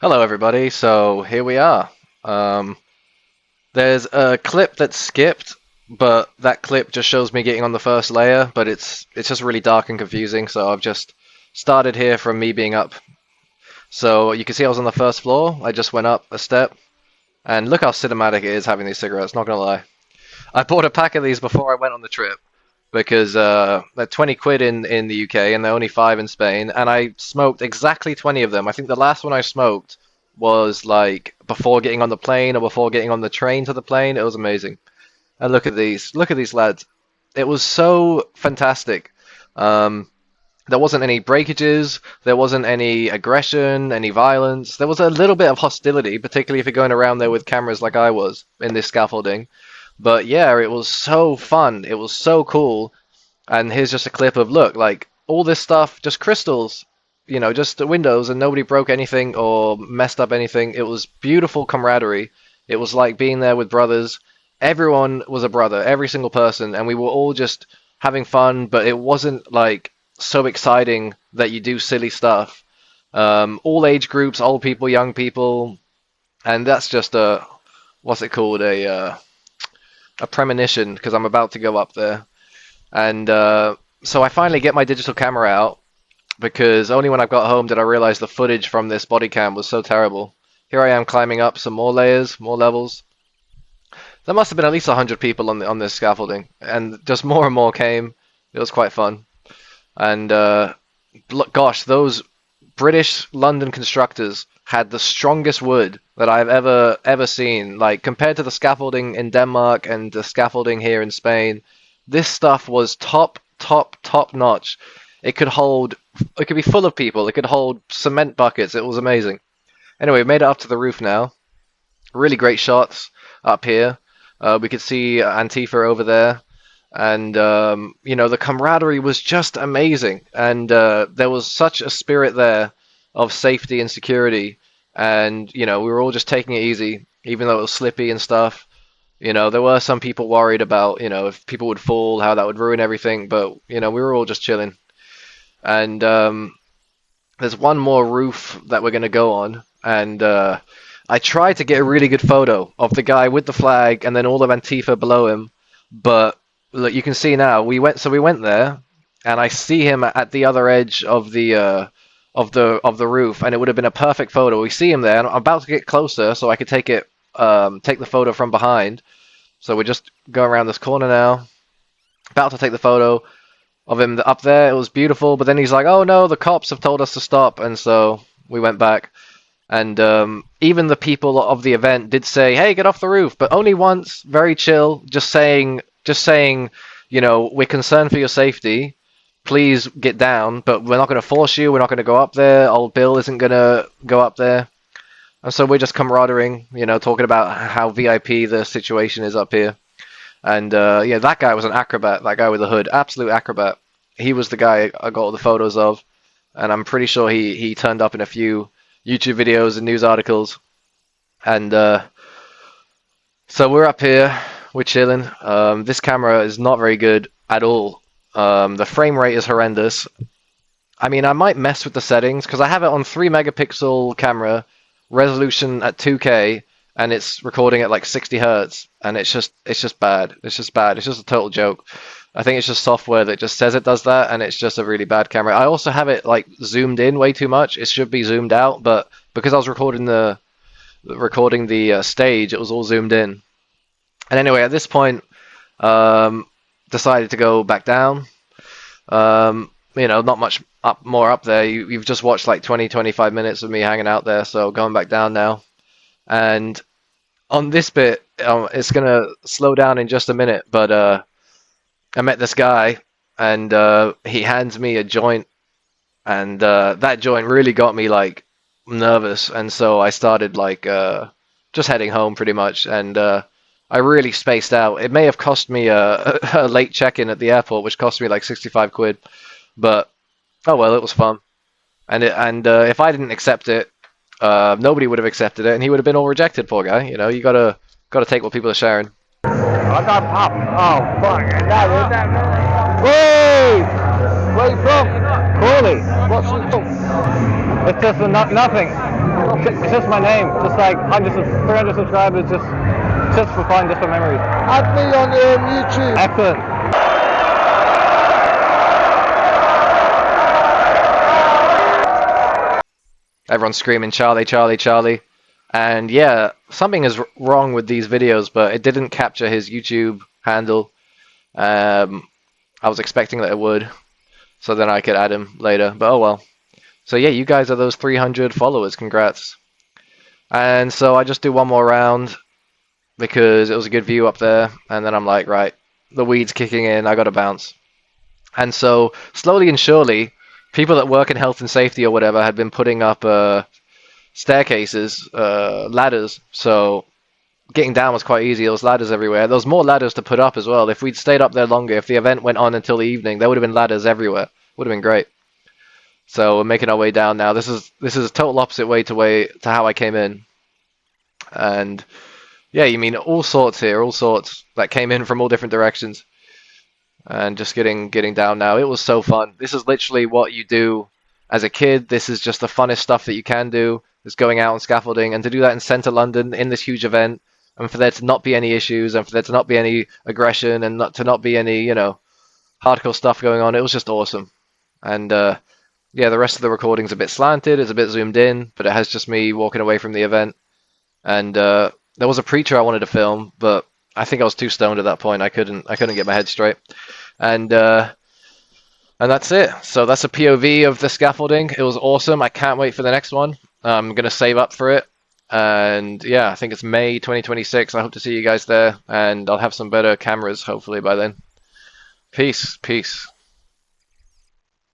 Hello, everybody. So here we are. Um, there's a clip that's skipped, but that clip just shows me getting on the first layer, but it's just really dark and confusing. So I've just started here from me being up. So you can see I was on the first floor. I just went up a step, and look how cinematic it is having these cigarettes. Not gonna lie. I bought a pack of these before I went on the trip because they're 20 quid in the UK and they're only 5 in Spain. And I smoked exactly 20 of them. I think the last one I smoked was like before getting on the plane or before getting on the train to the plane. It was amazing. And look at these. Look at these lads. It was so fantastic. Um, there wasn't any breakages. There wasn't any aggression, any violence. There was a little bit of hostility, particularly if you're going around there with cameras like I was in this scaffolding. But yeah, it was so fun. It was so cool. And here's just a clip of look, like all this stuff, just crystals, just the windows, and nobody broke anything or messed up anything. It was beautiful camaraderie. It was like being there with brothers. Everyone was a brother, every single person, and we were all just having fun, but it wasn't like so exciting that you do silly stuff. All age groups, old people, young people, and that's just a what's it called a premonition because I'm about to go up there. And so I finally get my digital camera out because only when I got home did I realize the footage from this body cam was so terrible. Here I am climbing up some more layers, more levels. There must have been at least 100 people on this scaffolding, and just more and more came. It was quite fun. And gosh, those British London constructors had the strongest wood that I've ever seen. Like compared to the scaffolding in Denmark and the scaffolding here in Spain, this stuff was top notch. It could hold, it could be full of people. It could hold cement buckets. It was amazing. Anyway, we made it up to the roof now. Really great shots up here. We could see Antifa over there. And, the camaraderie was just amazing. And there was such a spirit there of safety and security. And, we were all just taking it easy, even though it was slippy and stuff. There were some people worried about, if people would fall, how that would ruin everything. But, we were all just chilling. And there's one more roof that we're going to go on. And I tried to get a really good photo of the guy with the flag and then all of Antifa below him. But look, you can see now, we went there. And I see him at the other edge of the roof. And it would have been a perfect photo. We see him there. And I'm about to get closer so I could take the photo from behind. So we're just going around this corner now, about to take the photo of him up there. It was beautiful, but then he's like, "Oh no, the cops have told us to stop," and so we went back. And even the people of the event did say, "Hey, get off the roof," but only once, very chill, just saying, we're concerned for your safety. Please get down, but we're not going to force you. We're not going to go up there. Old Bill isn't going to go up there. And so we're just camaraderie, talking about how VIP the situation is up here. And that guy was an acrobat, that guy with the hood, absolute acrobat. He was the guy I got all the photos of. And I'm pretty sure he turned up in a few YouTube videos and news articles. And so we're up here, we're chilling. This camera is not very good at all. The frame rate is horrendous. I mean, I might mess with the settings because I have it on 3 megapixel camera, resolution at 2K, and it's recording at like 60 hertz, and it's just bad. It's just bad. It's just a total joke. I think it's just software that just says it does that, and it's just a really bad camera. I also have it like zoomed in way too much. It should be zoomed out, but because I was recording the stage, it was all zoomed in. And anyway, at this point, decided to go back down. Not much more up there. You've just watched like 20-25 minutes of me hanging out there, so going back down now. And on this bit, it's going to slow down in just a minute, but I met this guy, and he hands me a joint, and that joint really got me like nervous, and so I started like just heading home pretty much, and I really spaced out. It may have cost me a late check-in at the airport, which cost me like 65 quid. But oh well, it was fun, and if I didn't accept it, nobody would have accepted it, and he would have been all rejected. Poor guy, you gotta take what people are sharing. I got popped. Oh fuck! Is that? Wait! Where you from? Crawley. What's it from? It's just nothing. It's just my name. Just like hundreds of 300 subscribers, just for fun, just for memories. Add me on YouTube. Excellent. Everyone's screaming Charlie, Charlie, Charlie. And yeah, something is wrong with these videos, but it didn't capture his YouTube handle. I was expecting that it would, so then I could add him later, but oh well. So yeah, you guys are those 300 followers, congrats. And so I just do one more round because it was a good view up there, and then I'm like, right, the weed's kicking in, I gotta bounce. And so slowly and surely, people that work in health and safety or whatever had been putting up staircases, ladders, so getting down was quite easy. There was ladders everywhere. There was more ladders to put up as well. If we'd stayed up there longer, if the event went on until the evening, there would have been ladders everywhere. Would have been great. So we're making our way down now. This is a total opposite way to how I came in. And yeah, you mean all sorts here, all sorts that came in from all different directions. And just getting down now. It was so fun. This is literally what you do as a kid. This is just the funnest stuff that you can do. Is going out on scaffolding, and to do that in centre London in this huge event, and for there to not be any issues, and for there to not be any aggression, and not be any hardcore stuff going on. It was just awesome. And yeah, the rest of the recording's a bit slanted. It's a bit zoomed in, but it has just me walking away from the event. And there was a preacher I wanted to film, but I think I was too stoned at that point. I couldn't get my head straight. And that's it. So that's a POV of the scaffolding. It was awesome. I can't wait for the next one. I'm going to save up for it. And yeah, I think it's May 2026. I hope to see you guys there. And I'll have some better cameras hopefully by then. Peace. Peace.